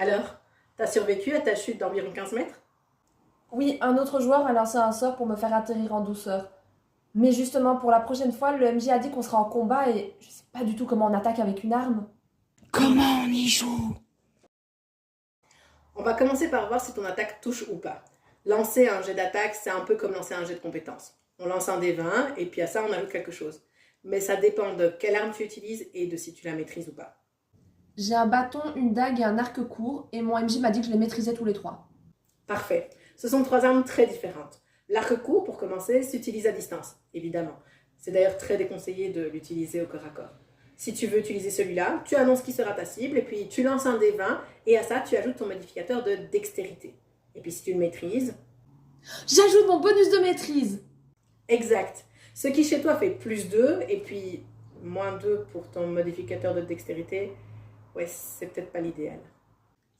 Alors, t'as survécu à ta chute d'environ 15 mètres? Oui, un autre joueur a lancé un sort pour me faire atterrir en douceur. Mais justement, pour la prochaine fois, le MJ a dit qu'on sera en combat et je sais pas du tout comment on attaque avec une arme. Comment on y joue? On va commencer par voir si ton attaque touche ou pas. Lancer un jet d'attaque, c'est un peu comme lancer un jet de compétence. On lance un des 20 et puis à ça on ajoute quelque chose. Mais ça dépend de quelle arme tu utilises et de si tu la maîtrises ou pas. J'ai un bâton, une dague et un arc court et mon MJ m'a dit que je les maîtrisais tous les trois. Parfait. Ce sont trois armes très différentes. L'arc court, pour commencer, s'utilise à distance, évidemment. C'est d'ailleurs très déconseillé de l'utiliser au corps à corps. Si tu veux utiliser celui-là, tu annonces qui sera ta cible et puis tu lances un des 20 et à ça tu ajoutes ton modificateur de dextérité. Et puis si tu le maîtrises, J'ajoute mon bonus de maîtrise. exact. Ce qui chez toi fait plus 2 et puis moins 2 pour ton modificateur de dextérité, ouais, c'est peut-être pas l'idéal.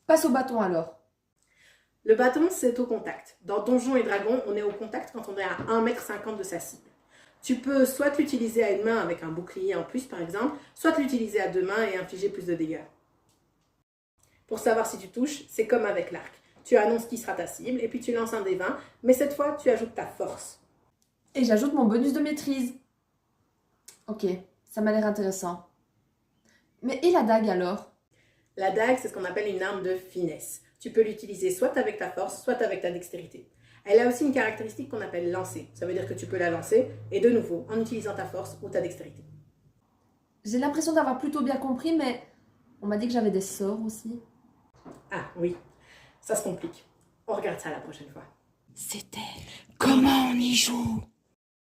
Passe au bâton alors. Le bâton, c'est au contact. Dans Donjons et Dragons, on est au contact quand on est à 1,50 m de sa cible. Tu peux soit l'utiliser à une main avec un bouclier en plus par exemple, soit l'utiliser à deux mains et infliger plus de dégâts. Pour savoir si tu touches, c'est comme avec l'arc. Tu annonces qui sera ta cible et puis tu lances un des 20, mais cette fois tu ajoutes ta force. Et j'ajoute mon bonus de maîtrise. Ok, ça m'a l'air intéressant. Mais et la dague alors? La dague, c'est ce qu'on appelle une arme de finesse. Tu peux l'utiliser soit avec ta force, soit avec ta dextérité. Elle a aussi une caractéristique qu'on appelle lancer. Ça veut dire que tu peux la lancer, et de nouveau, en utilisant ta force ou ta dextérité. J'ai l'impression d'avoir plutôt bien compris, mais on m'a dit que j'avais des sorts aussi. Ah oui, ça se complique. On regarde ça la prochaine fois. C'était comment on y joue?